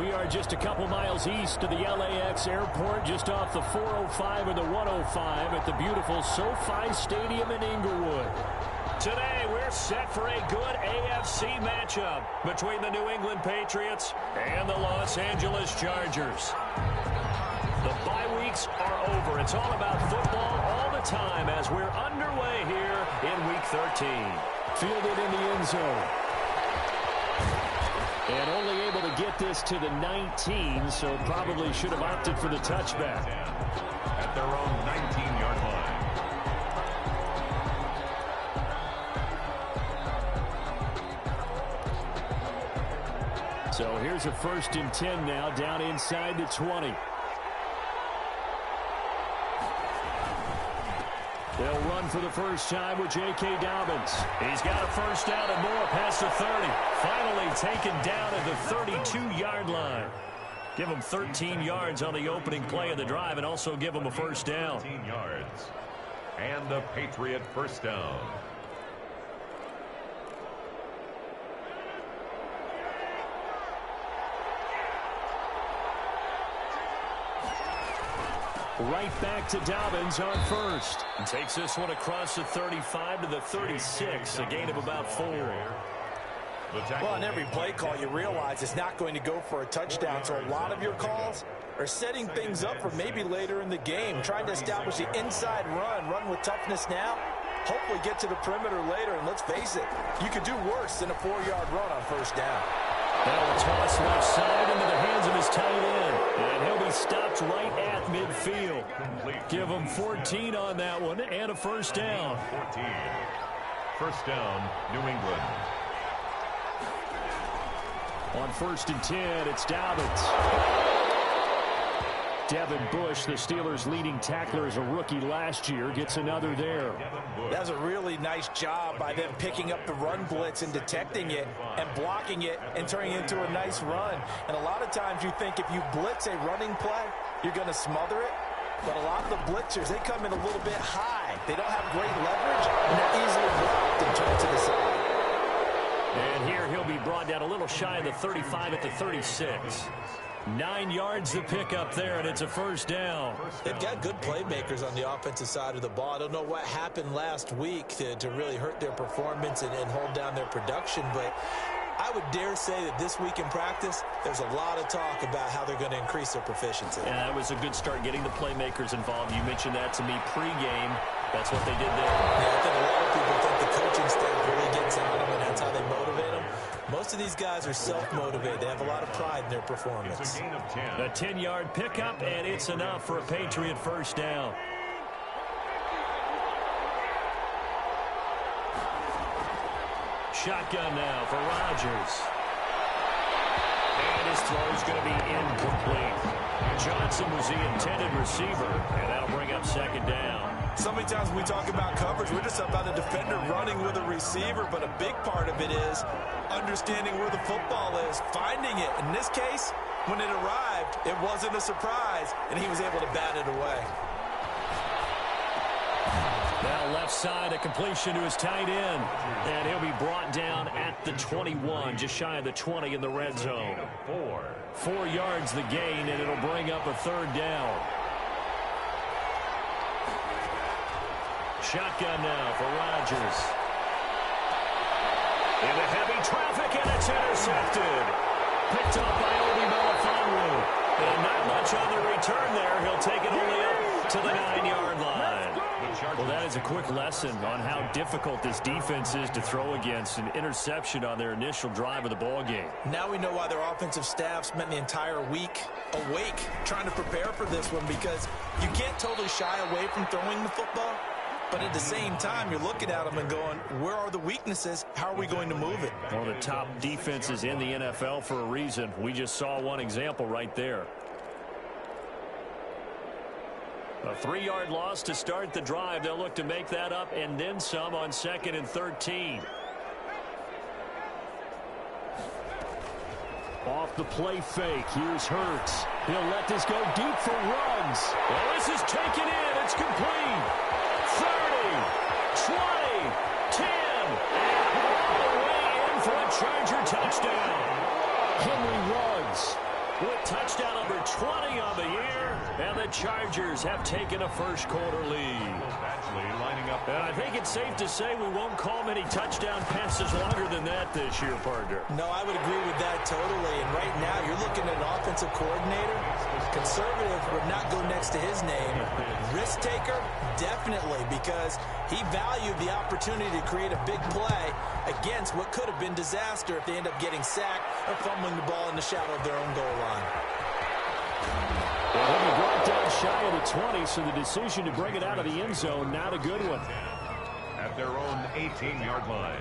We are just a couple miles east of the LAX airport, just off the 405 and the 105 at the beautiful SoFi Stadium in Inglewood. Today, we're set for a good AFC matchup between the New England Patriots and the Los Angeles Chargers. The bye weeks are over. It's all about football all the time as we're underway here in Week 13. Fielded in the end zone. And only able to get this to the 19, so probably should have opted for the touchback. At their own 19-yard line. So here's a 1st and 10 now, down inside the 20. They'll run for the first time with J.K. Dobbins. He's got a first down and more past the 30. Finally taken down at the 32-yard line. Give him 13 yards on the opening play of the drive and also give him a first down. 13 yards. And the Patriot first down. Right back to Dobbins on first. And takes this one across the 35 to the 36, a gain of about 4. Well, on every play call, you realize it's not going to go for a touchdown, so a lot of your calls are setting things up for maybe later in the game, trying to establish the inside run with toughness now, hopefully get to the perimeter later, and let's face it, you could do worse than a 4-yard run on first down. That'll toss left side into the hands of his tight end. And he'll be stopped right at midfield. Give him 14 on that one and a first down. 14. First down, New England. On 1st and 10, it's Dobbins. Devin Bush, the Steelers' leading tackler as a rookie last year, gets another there. That was a really nice job by them picking up the run blitz and detecting it and blocking it and turning it into a nice run. And a lot of times you think if you blitz a running play, you're going to smother it. But a lot of the blitzers, they come in a little bit high. They don't have great leverage, and they're easily blocked and turned to the side. And here he'll be brought down a little shy of the 35 at the 36. 9 yards to pick up there, and it's a first down. They've got good playmakers on the offensive side of the ball. I don't know what happened last week to really hurt their performance and hold down their production, but I would dare say that this week in practice, there's a lot of talk about how they're going to increase their proficiency. And that was a good start getting the playmakers involved. You mentioned that to me pregame. That's what they did there. Yeah, I think a lot of people think the coaching staff really gets on them, and that's how they motivate them. Most of these guys are self-motivated. They have a lot of pride in their performance. It's a gain of 10. A 10-yard pickup, and it's enough for a Patriot first down. Shotgun now for Rodgers. And his throw's going to be incomplete. Johnson was the intended receiver, and that'll bring up second down. So many times when we talk about coverage, we're just about a defender running with a receiver, but a big part of it is understanding where the football is, finding it. In this case, when it arrived, it wasn't a surprise, and he was able to bat it away. Now left side, a completion to his tight end. And he'll be brought down at the 21, just shy of the 20 in the red zone. 4 yards the gain, and it'll bring up a third down. Shotgun now for Rodgers. Into heavy traffic, and it's intercepted. Picked up by Obi Melifonwu. And not much on the return there. He'll take it only up to the 9-yard line. Well, that is a quick lesson on how difficult this defense is to throw against. An interception on their initial drive of the ball game. Now we know why their offensive staff spent the entire week awake trying to prepare for this one, because you can't totally shy away from throwing the football. But at the same time, you're looking at them and going, where are the weaknesses? How are we going to move it? One of the top defenses in the NFL for a reason. We just saw one example right there. A 3-yard loss to start the drive. They'll look to make that up and then some on 2nd and 13. Off the play fake. Here's Hurts. He'll let this go deep for Ruggs. Well, this is taken in. It's complete. 30, 20, 10, and all the way in for a Charger touchdown. Henry Ruggs the Chargers have taken a first-quarter lead. And I think it's safe to say we won't call many touchdown passes longer than that this year, partner. No, I would agree with that totally. And right now, you're looking at an offensive coordinator. Conservative would not go next to his name. Risk taker, definitely, because he valued the opportunity to create a big play against what could have been disaster if they end up getting sacked or fumbling the ball in the shadow of their own goal line. Well, he'll be brought down shy of the 20, so the decision to bring it out of the end zone, not a good one. At their own 18-yard line.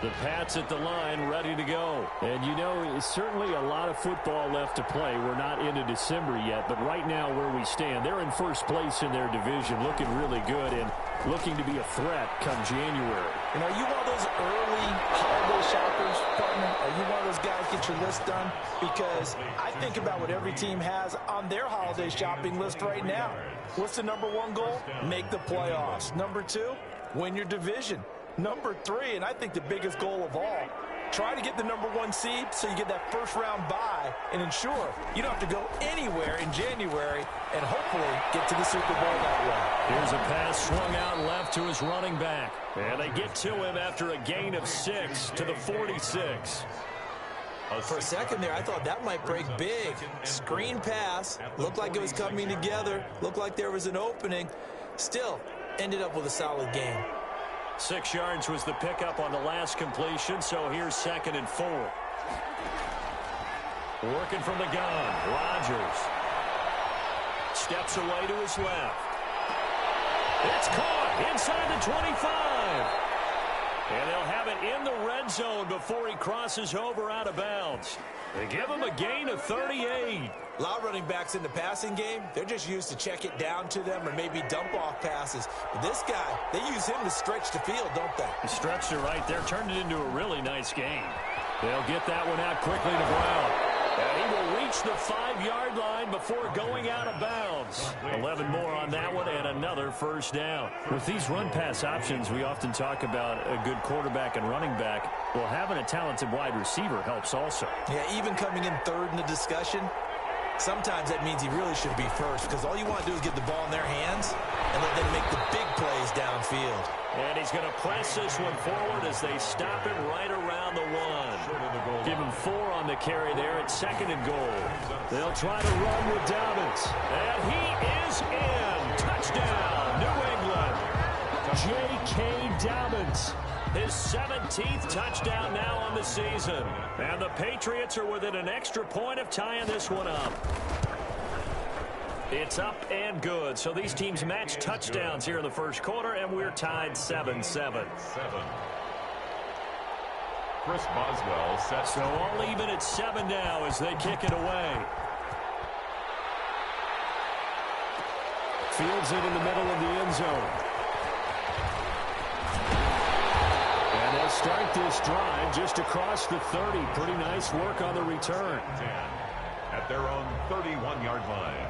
The Pats at the line, ready to go. And, you know, certainly a lot of football left to play. We're not into December yet, but right now where we stand, they're in first place in their division, looking really good and looking to be a threat come January. You know, are you one of those early holiday shoppers, partner? Are you one of those guys get your list done? Because I think about what every team has on their holiday shopping list right now. What's the number one goal? Make the playoffs. Number two, win your division. Number three, and I think the biggest goal of all, try to get the number one seed so you get that first-round bye and ensure you don't have to go anywhere in January and hopefully get to the Super Bowl that way. Here's a pass swung out left to his running back. And they get to him after a gain of 6 to the 46. For a second there, I thought that might break big. Screen pass. Looked like it was coming together. Looked like there was an opening. Still, ended up with a solid game. 6 yards was the pickup on the last completion, so here's 2nd and 4. Working from the gun, Rodgers. Steps away to his left. It's caught inside the 25. And they'll have it in the red zone before he crosses over out of bounds. They give him a gain of 38. A lot of running backs in the passing game, they're just used to check it down to them or maybe dump off passes. But this guy, they use him to stretch the field, don't they? He stretched it right there, turned it into a really nice game. They'll get that one out quickly to Brown. And he will reach the 5-yard line before going out of bounds. 11 more on that one and another first down. With these run-pass options, we often talk about a good quarterback and running back. Well, having a talented wide receiver helps also. Yeah, even coming in third in the discussion, sometimes that means he really should be first because all you want to do is get the ball in their hands and let them make the big plays downfield. And he's going to press this one forward as they stop him right around the 1. Give him 4 on the carry there at 2nd and goal. They'll try to run with Dobbins. And he is in. Touchdown, New England. J.K. Dobbins. His 17th touchdown now on the season. And the Patriots are within an extra point of tying this one up. It's up and good. So these teams match touchdowns here in the first quarter, and we're tied 7-7. Chris Boswell sets. So all even at 7 now as they kick it away. Fields it in the middle of the end zone. And they'll start this drive just across the 30. Pretty nice work on the return. At their own 31-yard line.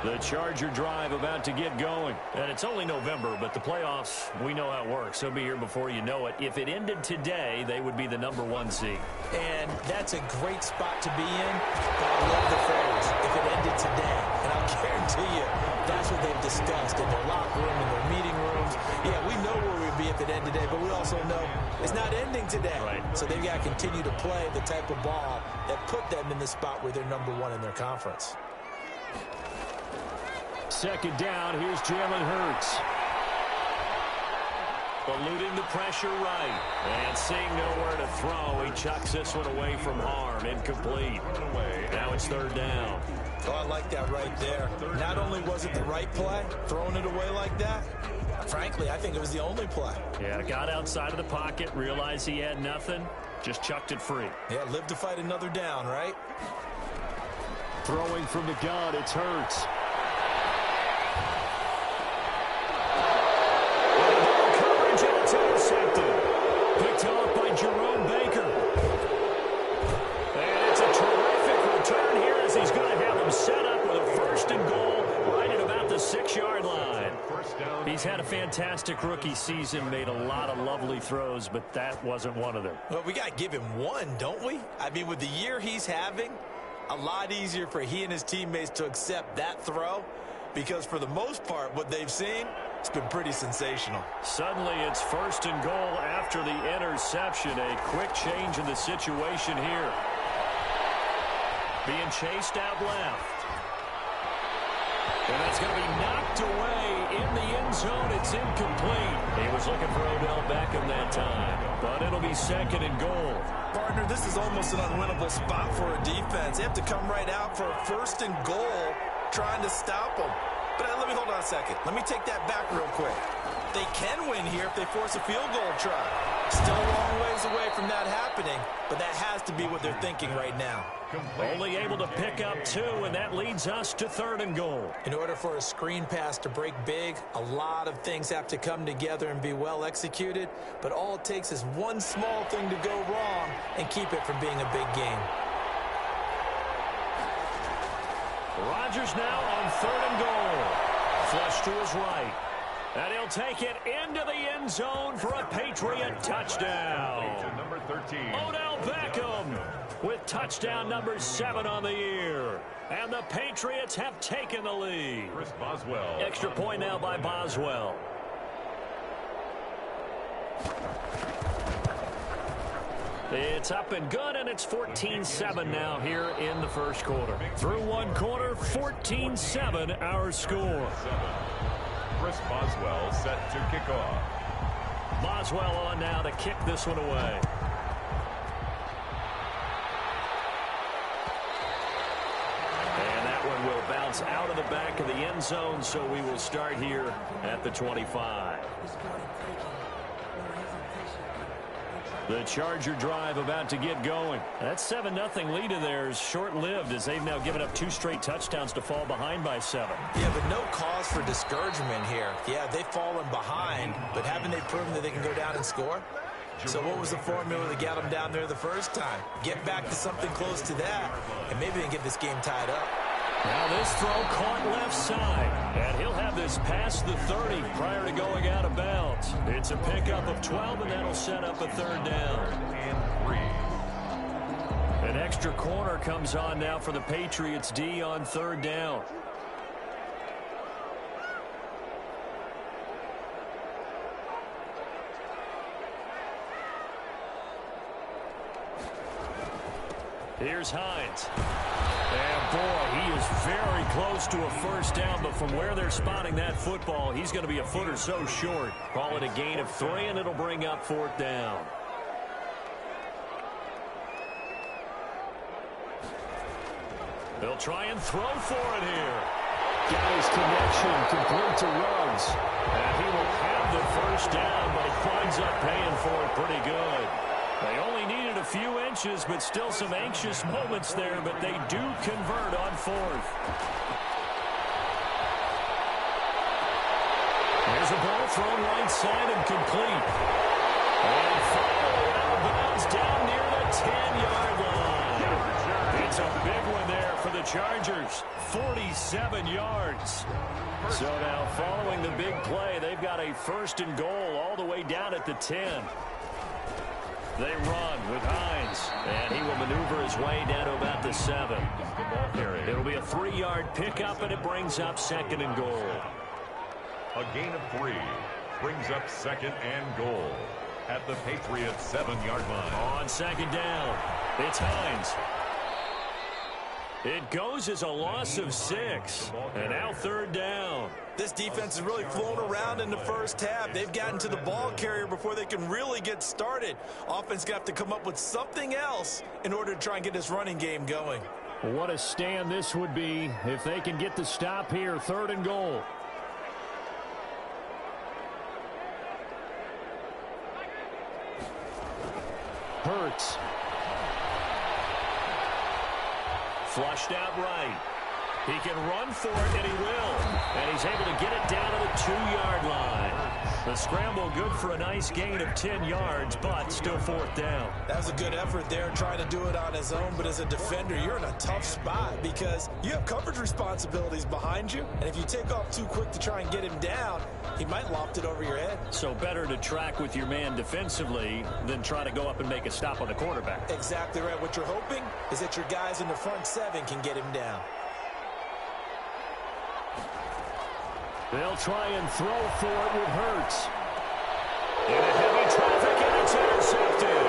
The Charger drive about to get going. And it's only November, but the playoffs, we know how it works. They'll be here before you know it. If it ended today, they would be the number 1 seed. And that's a great spot to be in. But I love the phrase, if it ended today. And I'll guarantee you, that's what they've discussed in their locker room, in their meeting rooms. Yeah, we know where we'd be if it ended today, but we also know it's not ending today. Right. So they've got to continue to play the type of ball that put them in the spot where they're number 1 in their conference. 2nd down, here's Jalen Hurts. Eluding the pressure right. And seeing nowhere to throw, he chucks this one away from harm. Incomplete. Now it's 3rd down. Oh, I like that right there. Not only was it the right play, throwing it away like that, frankly, I think it was the only play. Yeah, got outside of the pocket, realized he had nothing, just chucked it free. Yeah, live to fight another down, right? Throwing from the gun, it's Hurts. Picked off by Jerome Baker. And it's a terrific return here as he's going to have him set up with a 1st and goal right at about the 6-yard line. He's He's had a fantastic rookie season, made a lot of lovely throws, but that wasn't one of them. Well, we got to give him one, don't we? I mean, with the year he's having, a lot easier for he and his teammates to accept that throw, because for the most part, what they've seen, it's been pretty sensational. Suddenly, it's 1st and goal after the interception. A quick change in the situation here. Being chased out left. And that's going to be knocked away in the end zone. It's incomplete. He was looking for Odell Beckham that time, but it'll be 2nd and goal. Partner, this is almost an unwinnable spot for a defense. They have to come right out for a 1st and goal trying to stop them. But let me hold on a second. Let me take that back real quick. They can win here if they force a field goal try. Still a long ways away from that happening, but that has to be what they're thinking right now. Only able to pick up 2, and that leads us to 3rd and goal. In order for a screen pass to break big, a lot of things have to come together and be well executed, but all it takes is one small thing to go wrong and keep it from being a big game. Rodgers now on 3rd and goal. Flush to his right. And he'll take it into the end zone for a Patriot touchdown. Number 13. Odell Beckham with touchdown number 7 on the year. And the Patriots have taken the lead. Chris Boswell. Extra point now by Boswell. It's up and good, and it's 14-7 now here in the first quarter. Through one quarter, 14-7 our score. Chris Boswell set to kick off. Boswell on now to kick this one away. And that one will bounce out of the back of the end zone, so we will start here at the 25. The Charger drive about to get going. That 7-0 lead of theirs short-lived as they've now given up 2 straight touchdowns to fall behind by 7. Yeah, but no cause for discouragement here. Yeah, they've fallen behind, but haven't they proven that they can go down and score? So what was the formula that got them down there the first time? Get back to something close to that, and maybe they can get this game tied up. Now this throw caught left side, and he'll have this past the 30 prior to going out of bounds. It's a pickup of 12, and that'll set up a 3rd down. And 3. An extra corner comes on now for the Patriots D on 3rd down. Here's Hines. And, boy, he is very close to a 1st down, but from where they're spotting that football, he's going to be a foot or so short. Call it a gain of 3, and it'll bring up 4th down. They'll try and throw for it here. Got his connection complete to Ruggs. And he will have the 1st down, but he winds up paying for it pretty good. They only needed a few inches, but still some anxious moments there, but they do convert on 4th. There's a ball thrown right side and complete. And finally out of bounds down near the 10-yard line. It's a big one there for the Chargers. 47 yards. So now following the big play, they've got a 1st and goal all the way down at the 10. They run with Hines, and he will maneuver his way down to about the 7. It'll be a 3-yard pickup, and it brings up 2nd and goal. A gain of 3 brings up 2nd and goal at the Patriots' 7-yard line. On 2nd down, it's Hines. It goes as a loss of 6, and now 3rd down. This defense has really flown around in the first half. They've gotten to the ball carrier before they can really get started. Offense got to come up with something else in order to try and get this running game going. What a stand this would be if they can get the stop here. 3rd and goal. Hurts. Flushed out right. He can run for it, and he will. And he's able to get it down to the 2-yard line. The scramble good for a nice gain of 10 yards, but still fourth down. That was a good effort there, trying to do it on his own. But as a defender, you're in a tough spot because you have coverage responsibilities behind you. And if you take off too quick to try and get him down, he might loft it over your head. So better to track with your man defensively than try to go up and make a stop on the quarterback. Exactly right. What you're hoping is that your guys in the front 7 can get him down. They'll try and throw for it with Hurts. In a heavy traffic, and it's intercepted.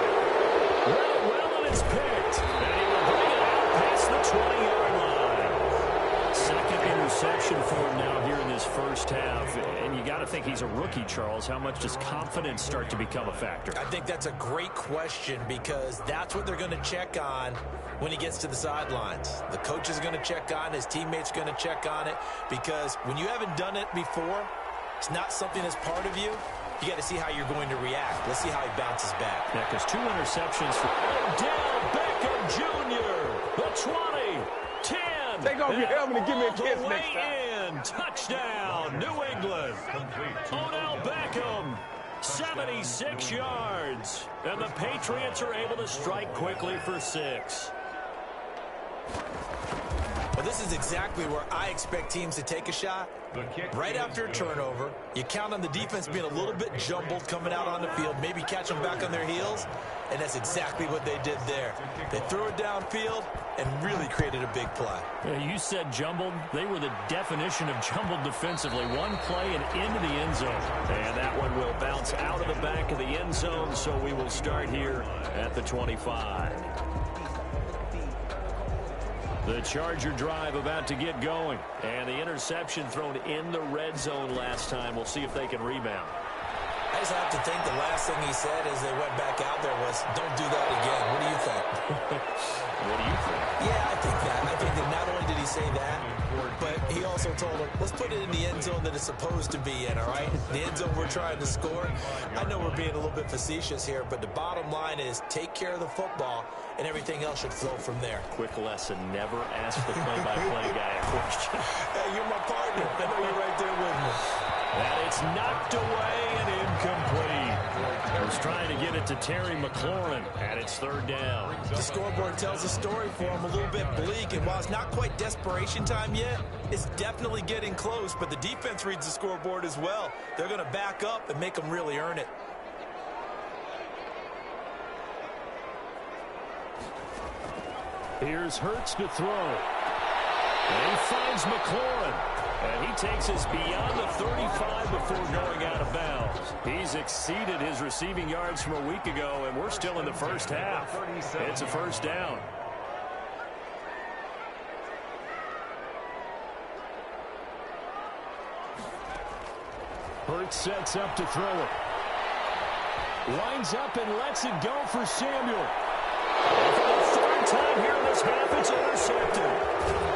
Well, and it's picked. And he will bring it out past the 20-yard line. Second interception for him now here in this first half. And you got to think he's a rookie, Charles. How much does confidence start to become a factor? I think that's a great question because that's what they're going to check on when he gets to the sidelines. The coach is going to check on, his teammates are going to check on it, because when you haven't done it before, it's not something that's part of you. You got to see how you're going to react. Let's see how he bounces back. Yeah, because 2 interceptions for Odell Beckham Jr. The 20, 10. Take off your helmet and give me a kiss next time. Touchdown, New England. Odell Beckham, 76 yards. And the Patriots are able to strike quickly for 6. Well, this is exactly where I expect teams to take a shot. Right after a turnover, you count on the defense being a little bit jumbled coming out on the field, maybe catch them back on their heels, and that's exactly what they did there. They threw it downfield and really created a big play. Yeah, you said jumbled. They were the definition of jumbled defensively. One play and into the end zone. And that one will bounce out of the back of the end zone, so we will start here at the 25. The Charger drive about to get going. And the interception thrown in the red zone last time. We'll see if they can rebound. I just have to think the last thing he said as they went back out there was, don't do that again. What do you think? What do you think? Yeah, I think that. I think that not only did he say that, but he also told him, let's put it in the end zone that it's supposed to be in, all right? The end zone we're trying to score. I know we're being a little bit facetious here, but the bottom line is take care of the football, and everything else should flow from there. Quick lesson, never ask the play-by-play guy a question. Hey, you're my partner. I know you're right there with me. And it's knocked away and incomplete. Was trying to get it to Terry McLaurin, and it's third down. The scoreboard tells a story for him, a little bit bleak, and while it's not quite desperation time yet, it's definitely getting close, but the defense reads the scoreboard as well. They're going to back up and make them really earn it. Here's Hurts to throw. And he finds McLaurin. And he takes us beyond the 35 before going out of bounds. He's exceeded his receiving yards from a week ago, and we're still in the first half. It's a first down. Hurts sets up to throw it. Winds up and lets it go for Samuel. And for the third time here in this half, it's intercepted.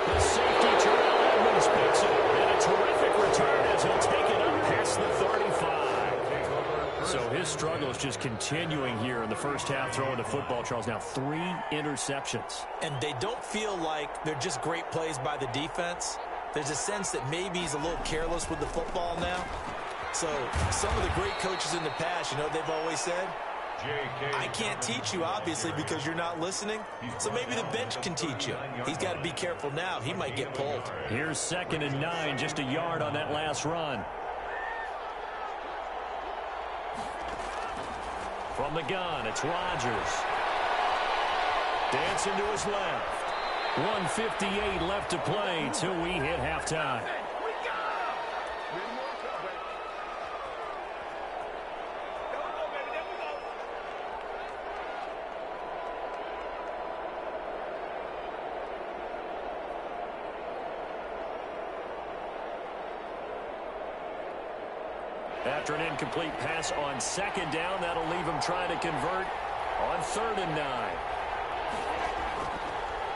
The safety, Terrell Edmonds, picks it. And a terrific return as he'll take it up past the 35. So his struggle is just continuing here in the first half throwing the football, Charles. Now 3 interceptions. And they don't feel like they're just great plays by the defense. There's a sense that maybe he's a little careless with the football now. So some of the great coaches in the past, you know, they've always said, I can't teach you, obviously, because you're not listening. So maybe the bench can teach you. He's got to be careful now. He might get pulled. Here's 2nd and 9, just a yard on that last run. From the gun, it's Rodgers. Dancing to his left. 1:58 left to play till we hit halftime. After an incomplete pass on 2nd down, that'll leave him trying to convert on 3rd and 9.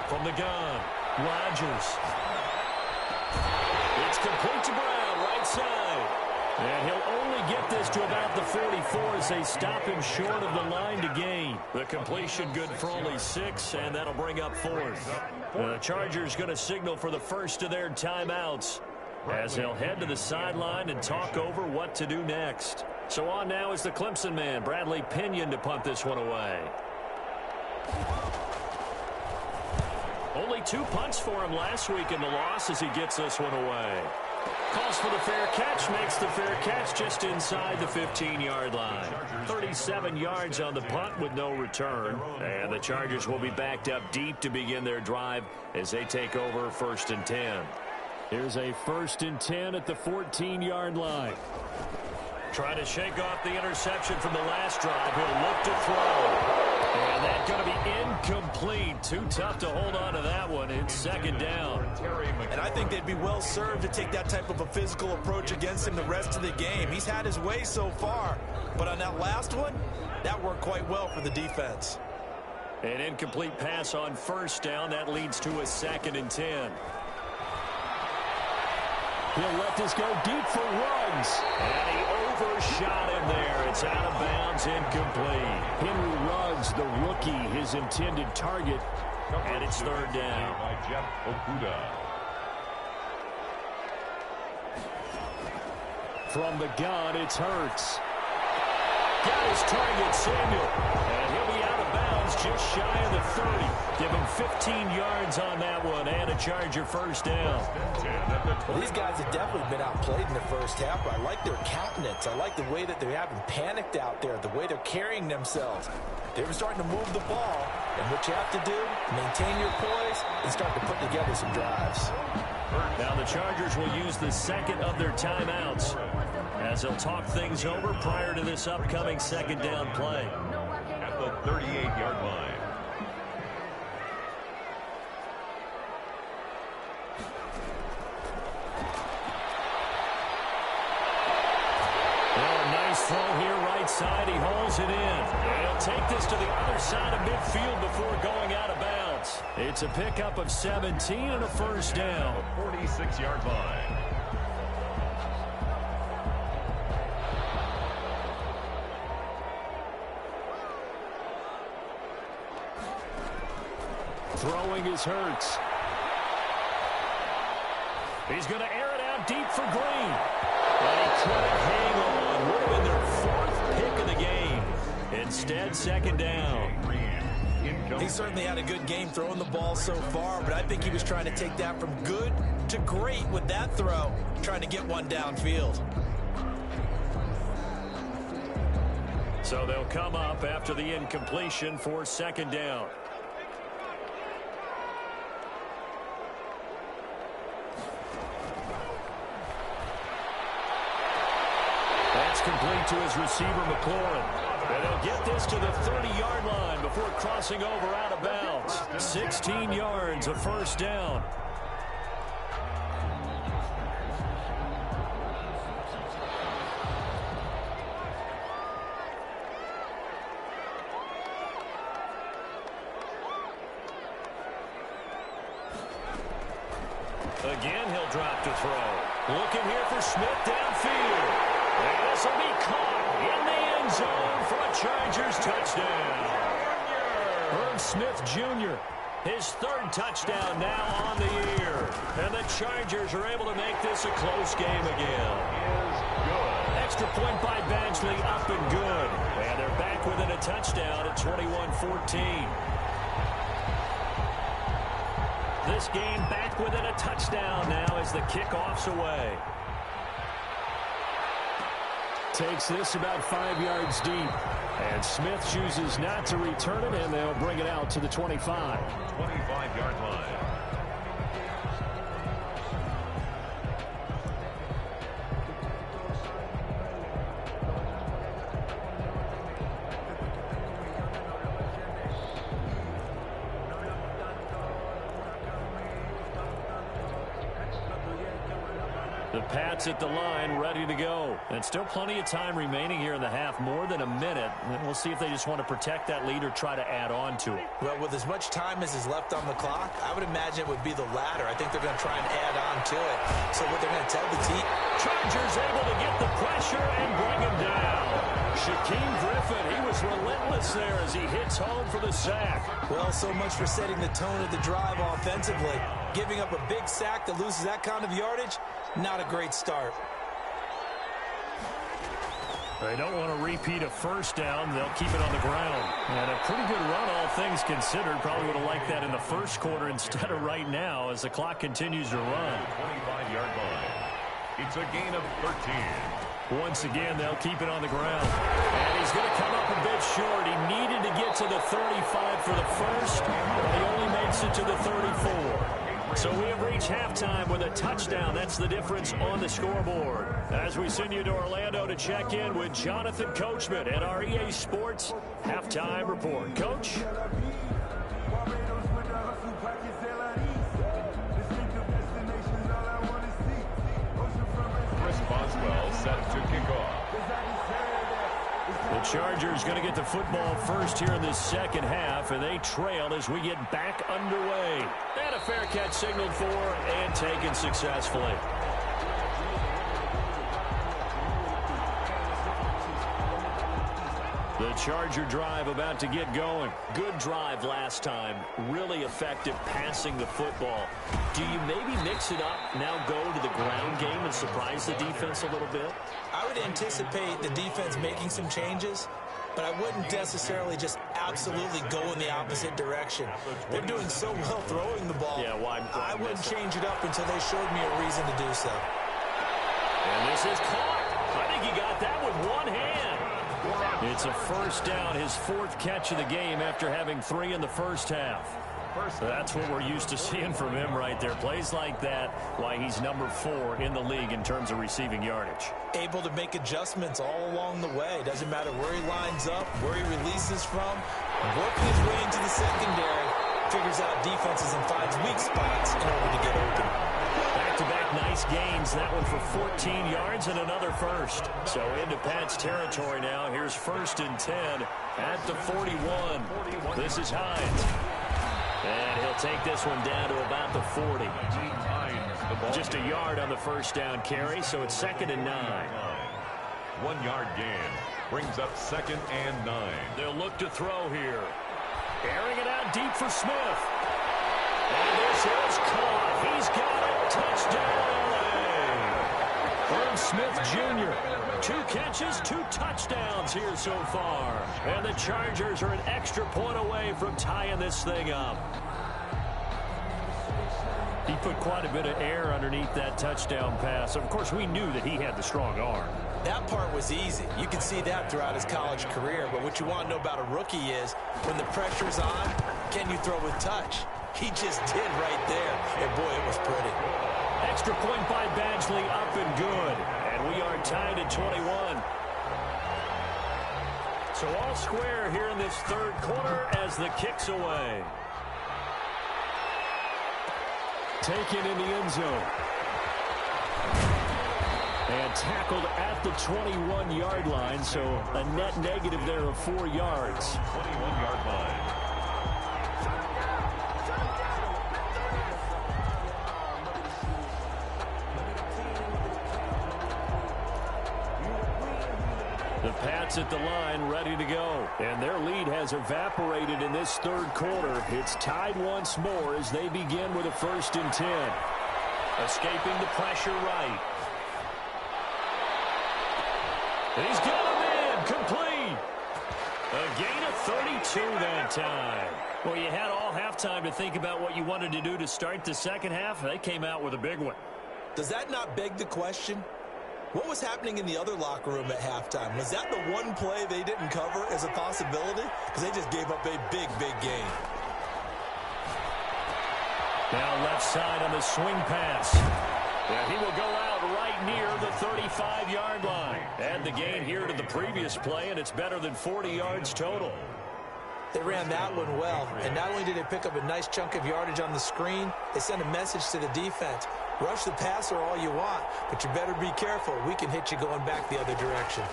From the gun, Rodgers. It's complete to Brown, right side. And he'll only get this to about the 44 as they stop him short of the line to gain. The completion good for only 6, and that'll bring up 4th. The Chargers going to signal for the first of their timeouts as they'll head to the sideline and talk over what to do next. So on now is the Clemson man, Bradley Pinion, to punt this one away. Only 2 punts for him last week in the loss as he gets this one away. Calls for the fair catch, makes the fair catch just inside the 15-yard line. 37 yards on the punt with no return. And the Chargers will be backed up deep to begin their drive as they take over 1st and 10. Here's a 1st and 10 at the 14-yard line. Trying to shake off the interception from the last drive. He'll look to throw. And that's going to be incomplete. Too tough to hold on to that one. It's 2nd down. And I think they'd be well served to take that type of a physical approach against him the rest of the game. He's had his way so far. But on that last one, that worked quite well for the defense. An incomplete pass on 1st down. That leads to a 2nd and 10. He'll let this go deep for Ruggs. And he overshot him there. It's out of bounds, incomplete. Henry Ruggs, the rookie, his intended target. And it's 3rd down. By Jeff Okuda. From the gun, it's Hurts. Got his target, Samuel. And he'll be out of bounds just shy of the 30. Give him 15 yards on that one and a Charger 1st down. Well, these guys have definitely been outplayed in the first half, but I like their countenance. I like the way that they haven't panicked out there, the way they're carrying themselves. They were starting to move the ball, and what you have to do, maintain your poise and start to put together some drives. Now the Chargers will use the 2nd of their timeouts as they'll talk things over prior to this upcoming 2nd down play. At the 38-yard line. Throw here right side. He hauls it in. And he'll take this to the other side of midfield before going out of bounds. It's a pickup of 17 and a 1st down. 46-yard line. Throwing is Hurts. He's going to air it out deep for Green. And he couldn't hang on. Would have been their 4th pick of the game. Instead, 2nd down. He certainly had a good game throwing the ball so far, but I think he was trying to take that from good to great with that throw, trying to get one downfield. So they'll come up after the incompletion for 2nd down. That's complete to his receiver, McLaurin. And he'll get this to the 30-yard line before crossing over out of bounds. 16 yards, a 1st down. Again, he'll drop to throw. Looking here for Smith downfield. And this will be caught in the end zone for a Chargers touchdown. Herb Smith Jr., his 3rd touchdown now on the year. And the Chargers are able to make this a close game again. Extra point by Badgley, up and good. And they're back within a touchdown at 21-14. This game back within a touchdown now as the kickoff's away. Takes this about 5 yards deep. And Smith chooses not to return it, and they'll bring it out to the 25. 25-yard line. The Pats at the line, ready to go. And still plenty of time remaining here in the half, more than a minute. And we'll see if they just want to protect that lead or try to add on to it. Well, with as much time as is left on the clock, I would imagine it would be the latter. I think they're going to try and add on to it. So what they're going to tell the team. Chargers able to get the pressure and bring him down. Shaquem Griffin, he was relentless there as he hits home for the sack. Well, so much for setting the tone of the drive offensively. Giving up a big sack that loses that kind of yardage, not a great start. They don't want to repeat a first down. They'll keep it on the ground. And a pretty good run, all things considered. Probably would have liked that in the first quarter instead of right now as the clock continues to run. 25-yard line. It's a gain of 13. Once again, they'll keep it on the ground. And he's going to come up a bit short. He needed to get to the 35 for the first, but he only makes it to the 34. So we have reached halftime with a touchdown. That's the difference on the scoreboard. As we send you to Orlando to check in with Jonathan Coachman at our EA Sports Halftime Report. Coach? Chris Boswell set to kick off. The Chargers going to get the football first here in this second half, and they trail as we get back underway. And a fair catch signaled for and taken successfully. The Charger drive about to get going. Good drive last time. Really effective passing the football. Do you maybe mix it up, now go to the ground game and surprise the defense a little bit? I would anticipate the defense making some changes, but I wouldn't necessarily just absolutely go in the opposite direction. They're doing so well throwing the ball. Yeah, why I wouldn't change it up until they showed me a reason to do so. And this is caught. I think he got that with one hand. It's a first down, his fourth catch of the game after having 3 in the first half. That's what we're used to seeing from him right there. Plays like that, why he's number 4 in the league in terms of receiving yardage. Able to make adjustments all along the way. Doesn't matter where he lines up, where he releases from. Working his way into the secondary, figures out defenses and finds weak spots in order to get open. Back-to-back nice gains. That one for 14 yards and another first. So into Pat's territory now. Here's 1st and 10 at the 41. This is Hines. And he'll take this one down to about the 40. Just a yard on the first down carry, so it's 2nd and 9. 1 yard gain brings up 2nd and 9. They'll look to throw here. Airing it out deep for Smith. And this is caught. He's got it. Touchdown, LA. Irv Smith Jr. 2 catches, 2 touchdowns here so far. And the Chargers are an extra point away from tying this thing up. He put quite a bit of air underneath that touchdown pass. Of course, we knew that he had the strong arm. That part was easy. You can see that throughout his college career. But what you want to know about a rookie is when the pressure's on, can you throw with touch? He just did right there. And, boy, it was pretty. Extra point by Badgley, up and good. And we are tied at 21. So all square here in this third quarter as the kick's away. Taken in the end zone. And tackled at the 21-yard line, so a net negative there of 4 yards. 21-yard line. The Pats at the line, ready to go. And their lead has evaporated in this third quarter. It's tied once more as they begin with a 1st and 10. Escaping the pressure right. He's got him in, complete. A gain of 32 that time. Well, you had all halftime to think about what you wanted to do to start the second half. They came out with a big one. Does that not beg the question? What was happening in the other locker room at halftime? Was that the one play they didn't cover as a possibility? Because they just gave up a big, big gain. Now left side on the swing pass. And he will go out right near the 35-yard line. Add the gain here to the previous play, and it's better than 40 yards total. They ran that one well, and not only did they pick up a nice chunk of yardage on the screen, they sent a message to the defense. Rush the passer all you want, but you better be careful. We can hit you going back the other direction.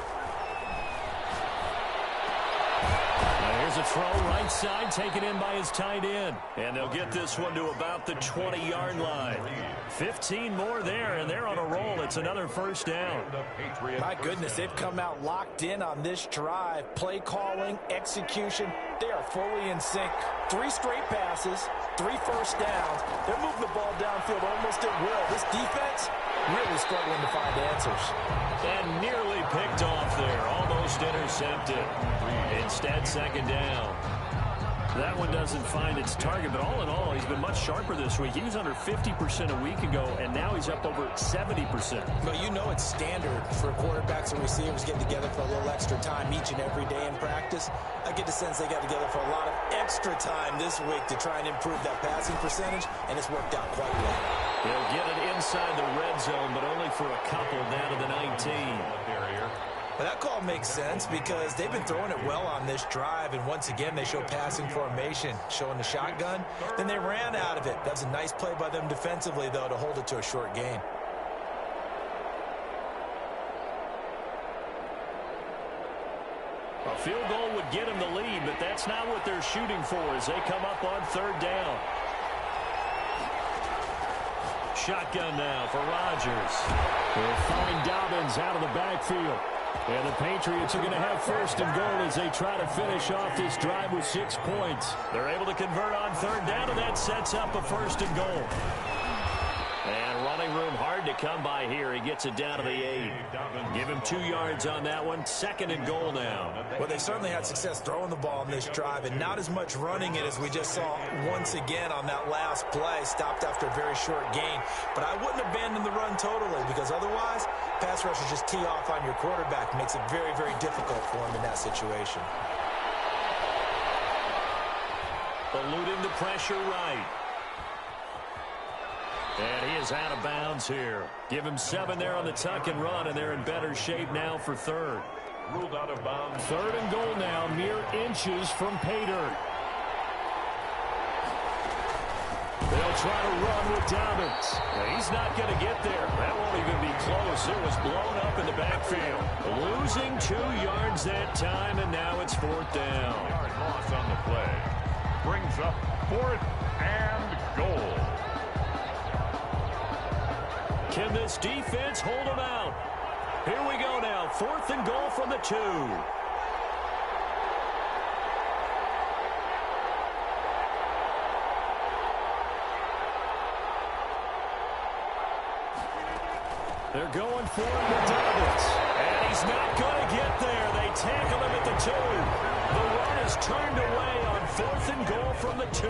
Here's a throw right side, taken in by his tight end. And they'll get this one to about the 20-yard line. 15 more there, and they're on a roll. It's another first down. My goodness, they've come out locked in on this drive. Play calling, execution, they are fully in sync. 3 straight passes, 3 first downs. They're moving the ball downfield almost at will. This defense really struggling to find answers. And nearly picked off there, almost intercepted. Instead, second down. That one doesn't find its target, but all in all, he's been much sharper this week. He was under 50% a week ago, and now he's up over 70%. Well, you know it's standard for quarterbacks and receivers getting together for a little extra time each and every day in practice. I get the sense they got together for a lot of extra time this week to try and improve that passing percentage, and it's worked out quite well. They'll get it inside the red zone, but only for a couple down to the 19. But that call makes sense because they've been throwing it well on this drive, and once again they show passing formation, showing the shotgun. Then they ran out of it. That was a nice play by them defensively, though, to hold it to a short gain. A field goal would get them the lead, but that's not what they're shooting for as they come up on third down. Shotgun now for Rodgers. They'll find Dobbins out of the backfield. And the Patriots are going to have first and goal as they try to finish off this drive with 6 points. They're able to convert on third down, and that sets up a first and goal. And running room hard to come by here. He gets it down to the 8. Give him 2 yards on that one. Second and goal now. Well, they certainly had success throwing the ball in this drive, and not as much running it as we just saw once again on that last play. Stopped after a very short gain. But I wouldn't abandon the run totally, because otherwise, pass rushers just tee off on your quarterback. Makes it very, very difficult for him in that situation. Eluding the pressure right. And he is out of bounds here. Give him 7 there on the tuck and run, and they're in better shape now for third. Ruled out of bounds. Third and goal now, mere inches from pay dirt. They'll try to run with Dobbins. Now, he's not going to get there. That won't even be close. It was blown up in the backfield. Losing 2 yards that time, and now it's fourth down. Yard loss on the play. Brings up 4th and goal. Can this defense hold them out? Here we go now. 4th and goal from the 2. They're going for it with Dobbins. And he's not going to get there. They tackle him at the 2. The run is turned away on 4th and goal from the 2.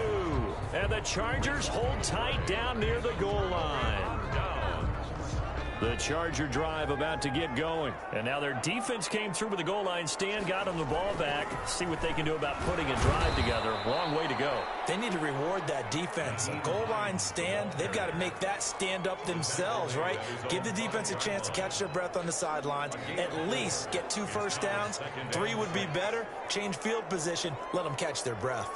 And the Chargers hold tight down near the goal line. The Charger drive about to get going. And now their defense came through with the goal line stand, got them the ball back. See what they can do about putting a drive together. Long way to go. They need to reward that defense. A goal line stand, they've got to make that stand up themselves, right? Give the defense a chance to catch their breath on the sidelines. At least get 2 first downs. 3 would be better. Change field position. Let them catch their breath.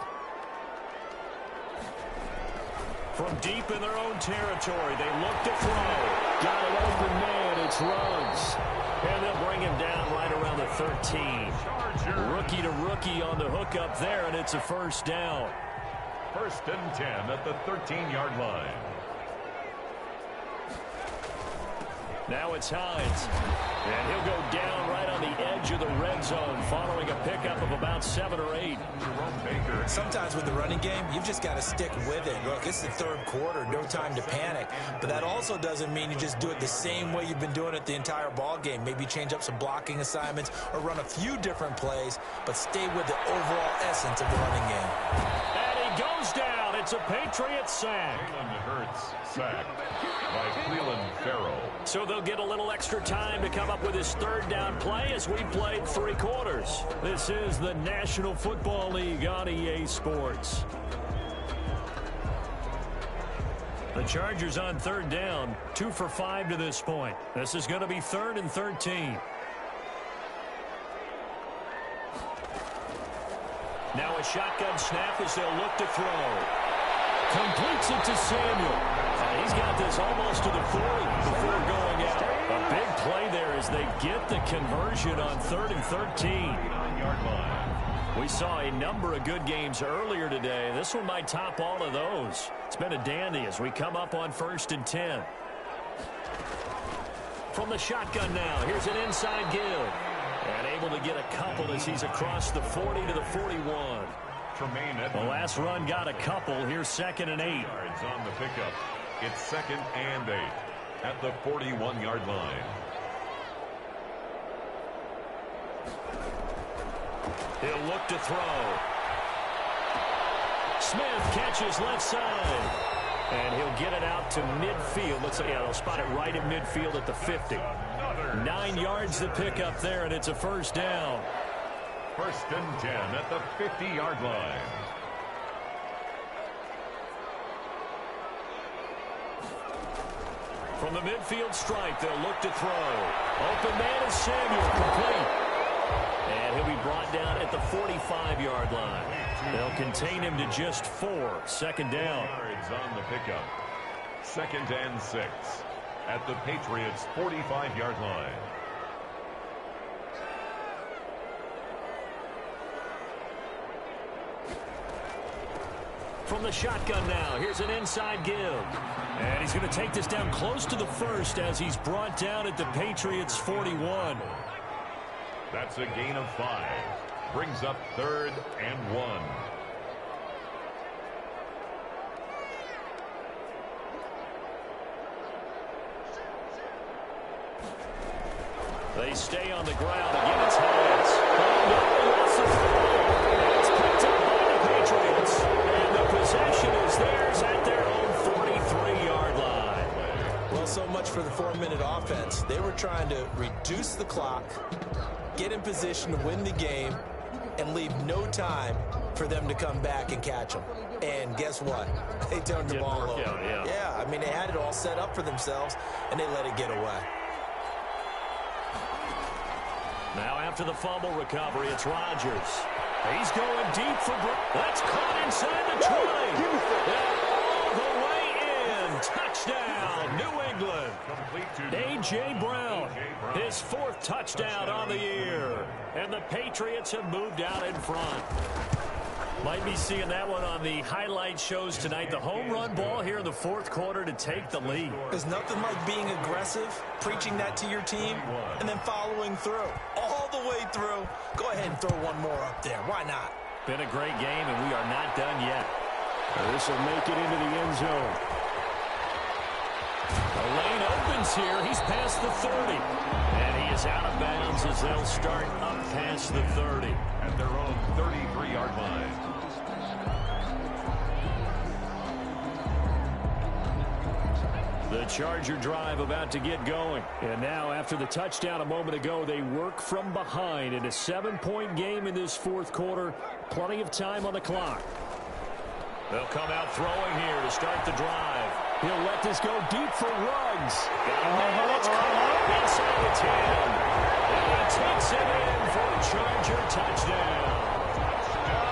From deep in their own territory, they look to throw. Got an open man, it's Ruggs. And they'll bring him down right around the 13. Rookie to rookie on the hook up there, and it's a first down. 1st and 10 at the 13-yard line. Now it's Hines. And he'll go down right on the edge of the red zone following a pickup of about 7 or 8. Sometimes with the running game, you've just got to stick with it. Look, it's the 3rd quarter, no time to panic. But that also doesn't mean you just do it the same way you've been doing it the entire ball game. Maybe change up some blocking assignments or run a few different plays, but stay with the overall essence of the running game. And he goes down. It's a Patriot sack. Jalen Hurts sacked by Cleveland Farrell. So they'll get a little extra time to come up with his 3rd down play as we played 3 quarters. This is the National Football League on EA Sports. The Chargers on 3rd down, 2 for 5 to this point. This is going to be 3rd and 13. Now a shotgun snap as they'll look to throw. Completes it to Samuel. He's got this almost to the 40 before going out. A big play there as they get the conversion on 3rd and 13. We saw a number of good games earlier today. This one might top all of those. It's been a dandy as we come up on 1st and 10. From the shotgun now, here's an inside give. And able to get a couple as he's across the 40 to the 41. The last run got a couple. Here's 2nd and 8. Yards on the pickup. It's 2nd and 8 at the 41-yard line. He'll look to throw. Smith catches left side. And he'll get it out to midfield. Looks like they'll spot it right at midfield at the 50. 9 yards to pick up there, and it's a 1st down. 1st and 10 at the 50-yard line. From the midfield stripe, they'll look to throw. Open man is Samuel, complete. And he'll be brought down at the 45-yard line. They'll contain him to just 4. 2nd down. Yards on the pickup. 2nd and 6 at the Patriots' 45-yard line. From the shotgun now, here's an inside give. And he's going to take this down close to the 1st as he's brought down at the Patriots' 41. That's a gain of 5. Brings up 3rd and 1. They stay on the ground. Again, it's Hines. It's picked up by the Patriots. And the possession is theirs at their own 43-yard line. Well, so much for the 4-minute offense. They were trying to reduce the clock, get in position to win the game, and leave no time for them to come back and catch them. And guess what? They turned the ball over. Yeah, I mean, they had it all set up for themselves, and they let it get away. Now after the fumble recovery, it's Rodgers. He's going deep for that's caught inside the 20. All the way in. Touchdown, New England. A.J. Brown, his 4th touchdown on the year. And the Patriots have moved out in front. Might be seeing that one on the highlight shows tonight. The home run ball here in the 4th quarter to take the lead. There's nothing like being aggressive, preaching that to your team, and then following through. All the way through. Go ahead and throw one more up there. Why not? Been a great game, and we are not done yet. This will make it into the end zone. The lane opens here. He's past the 30. And he is out of bounds as they'll start up past the 30. At their own 33-yard line. The Charger drive about to get going. And now after the touchdown a moment ago, they work from behind in a 7-point game in this 4th quarter. Plenty of time on the clock. They'll come out throwing here to start the drive. He'll let this go deep for Ruggs. It's caught inside the 10. And he takes it in for a Charger touchdown.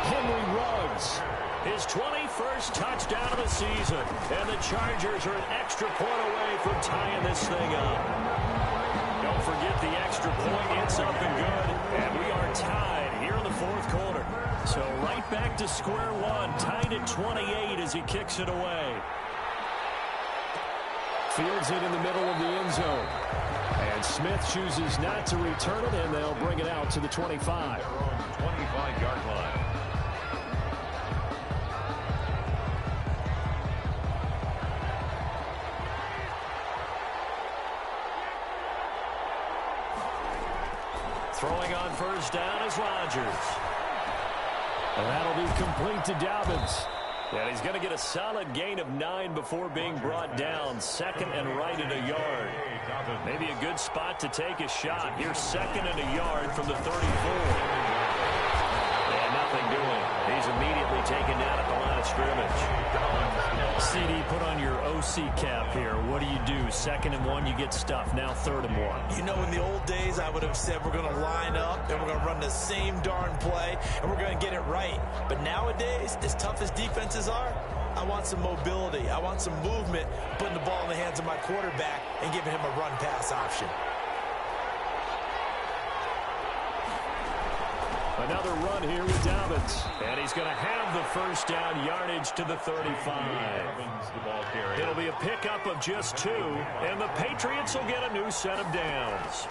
Henry Ruggs, his 21st touchdown of the season. And the Chargers are an extra point away from tying this thing up. Don't forget the extra point. It's up and good. And we are tied here in the 4th quarter. So right back to square one, tied at 28 as he kicks it away. Fields it in the middle of the end zone. And Smith chooses not to return it, and they'll bring it out to the 25. 25-yard line. Throwing on 1st down is Rodgers. And that'll be complete to Dobbins. And he's going to get a solid gain of 9 before being brought down. 2nd and right at a yard. Maybe a good spot to take a shot. Here's 2nd and a yard from the 34. And nothing doing. He's immediately taken down at the line of scrimmage. CD, put on your OC cap here. What do you do? 2nd and 1, you get stuffed. Now 3rd and 1. You know, in the old days, I would have said we're going to line up and we're going to run the same darn play and we're going to get it right. But nowadays, as tough as defenses are, I want some mobility. I want some movement, putting the ball in the hands of my quarterback and giving him a run-pass option. Another run here with Dobbins. And he's going to have the first down, yardage to the 35. It'll be a pickup of just 2, and the Patriots will get a new set of downs.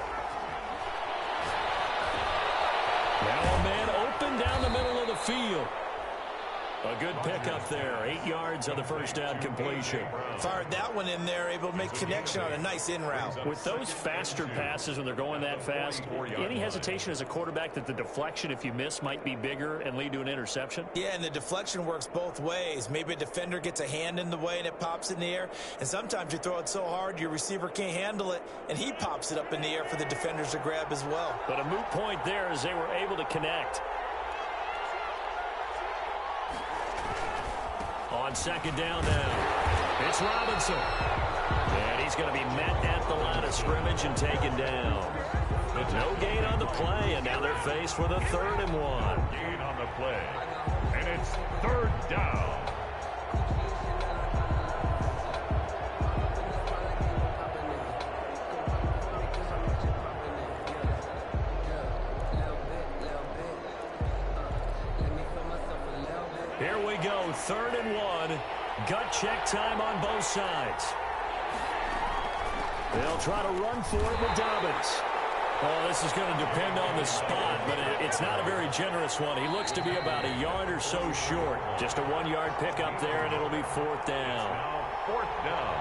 Now a man open down the middle of the field. A good pickup there. 8 yards on the first down completion. Fired that one in there, able to make connection on a nice in route. With those faster passes when they're going that fast, any hesitation as a quarterback that the deflection, if you miss, might be bigger and lead to an interception? Yeah, and the deflection works both ways. Maybe a defender gets a hand in the way and it pops in the air. And sometimes you throw it so hard your receiver can't handle it, and he pops it up in the air for the defenders to grab as well. But a moot point there as they were able to connect. On second down now, it's Robinson. And he's going to be met at the line of scrimmage and taken down. But no gain on the play, and now they're faced with a 3rd and 1. Gain on the play, and it's 3rd down. Here we go, 3rd and 1. Gut check time on both sides. They'll try to run for it with Dobbins. Oh, this is going to depend on the spot, but it's not a very generous one. He looks to be about a yard or so short. Just a 1-yard pickup there, and it'll be 4th down. Now 4th down.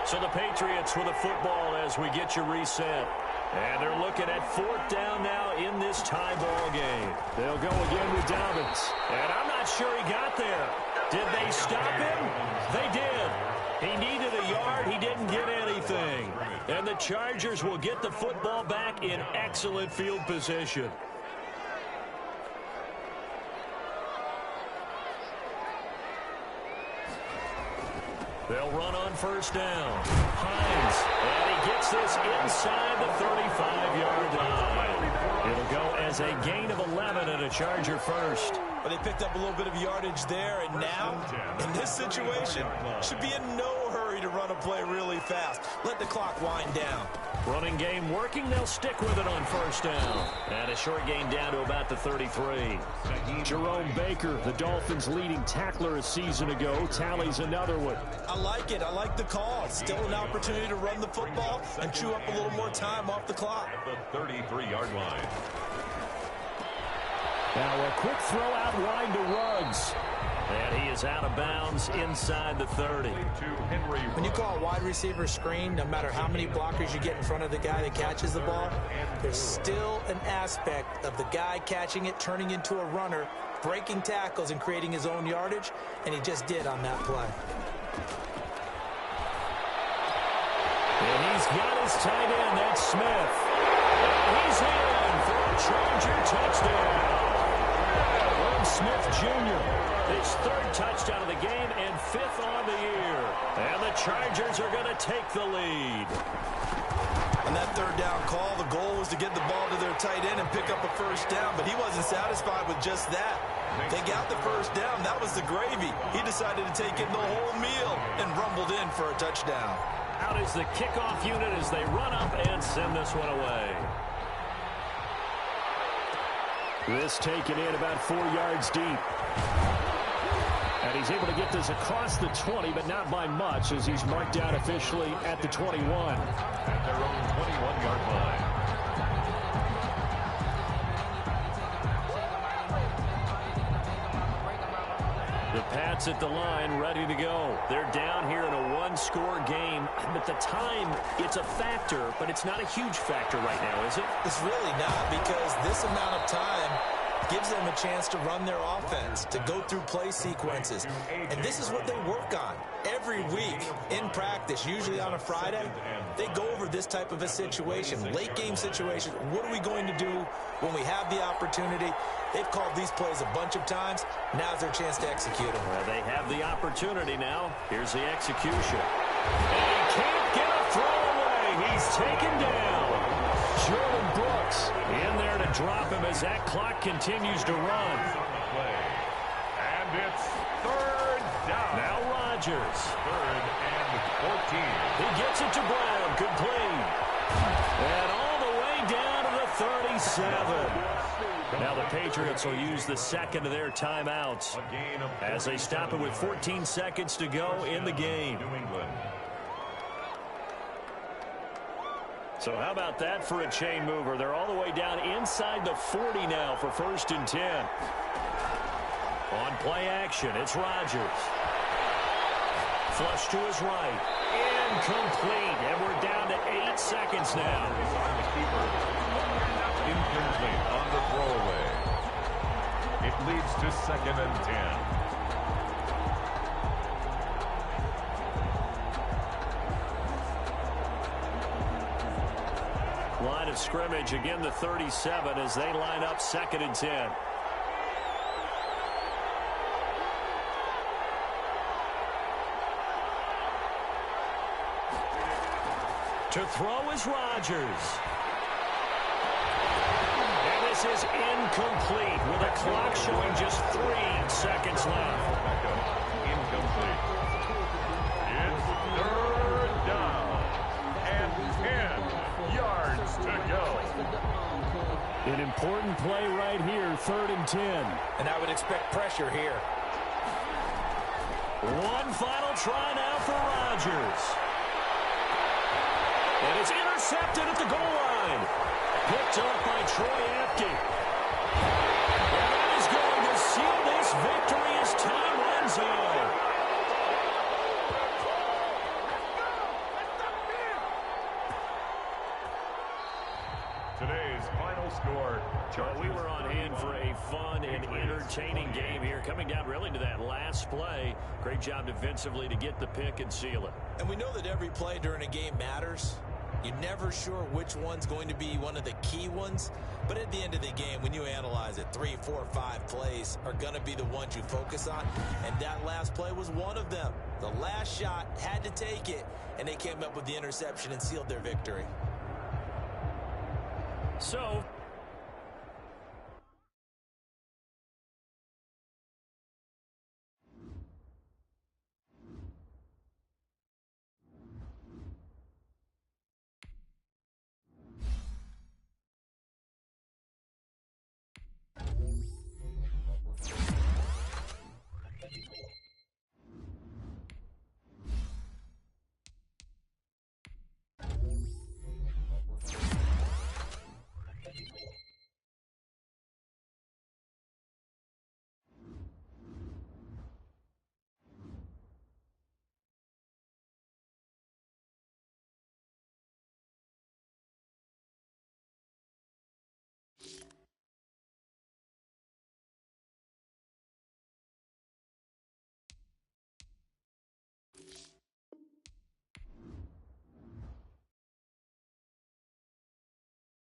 So the Patriots with a football as we get you reset. And they're looking at 4th down now in this tie ball game. They'll go again with Dobbins. And I'm not sure he got there. Did they stop him? They did. He needed a yard. He didn't get anything. And the Chargers will get the football back in excellent field position. They'll run on first down. Hines, and he gets this inside the 35-yard line. It'll go as a gain of 11 and a Charger first. But they picked up a little bit of yardage there, and now, in this situation, should be in no hurry to run a play really fast. Let the clock wind down. Running game working. They'll stick with it on first down. And a short gain down to about the 33. Jerome Baker, the Dolphins' leading tackler a season ago, tallies another one. I like it. I like the call. Still an opportunity to run the football and chew up a little more time off the clock. At the 33-yard line. Now a quick throw out wide to Ruggs. And he is out of bounds inside the 30. When you call a wide receiver screen, no matter how many blockers you get in front of the guy that catches the ball, there's still an aspect of the guy catching it, turning into a runner, breaking tackles and creating his own yardage, and he just did on that play. And he's got his tight end, that's Smith. And he's in for a Charger touchdown. Smith Jr., his 3rd touchdown of the game and 5th on the year. And the Chargers are going to take the lead. On that 3rd down call, the goal was to get the ball to their tight end and pick up a first down, but he wasn't satisfied with just that. They got the first down. That was the gravy. He decided to take in the whole meal and rumbled in for a touchdown. Out is the kickoff unit as they run up and send this one away. This taken in about 4 yards deep. And he's able to get this across the 20, but not by much as he's marked out officially at the 21. At their own 21-yard line. The Pats at the line, ready to go. They're down here in a 1-score game. But the time, it's a factor, but it's not a huge factor right now, is it? It's really not, because this amount of time gives them a chance to run their offense, to go through play sequences. And this is what they work on every week in practice, usually on a Friday. They go over this type of a situation, late game situation. What are we going to do when we have the opportunity? They've called these plays a bunch of times. Now's their chance to execute them. Well, they have the opportunity now. Here's the execution. And he can't get a throw away. He's taken down. Jordan Brooks going to drop him as that clock continues to run. And it's third down. Now Rodgers. Third and 14. He gets it to Brown. Complete. And all the way down to the 37. Now the Patriots will use the second of their timeouts as they stop it with 14 seconds to go in the game. New England. So how about that for a chain mover? They're all the way down inside the 40 now for 1st and 10. On play action, it's Rodgers. Flush to his right. Incomplete. And we're down to 8 seconds now. Incomplete on the throwaway. It leads to 2nd and 10. Line of scrimmage, again the 37 as they line up 2nd and 10. To throw is Rodgers. And this is incomplete with a clock showing just 3 seconds left. Incomplete. It's third down and 10 yards to go. An important play right here, 3rd and 10. And I would expect pressure here. One final try now for Rodgers. And it's intercepted at the goal line. Picked up by Troy Apke. And that is going to seal this victory as time runs out. Today's final score. Well, we were on hand for a fun and entertaining game here. Coming down really to that last play. Great job defensively to get the pick and seal it. And we know that every play during a game matters. You're never sure which one's going to be one of the key ones. But at the end of the game, when you analyze it, 3, 4, 5 plays are going to be the ones you focus on. And that last play was one of them. The last shot had to take it, and they came up with the interception and sealed their victory. So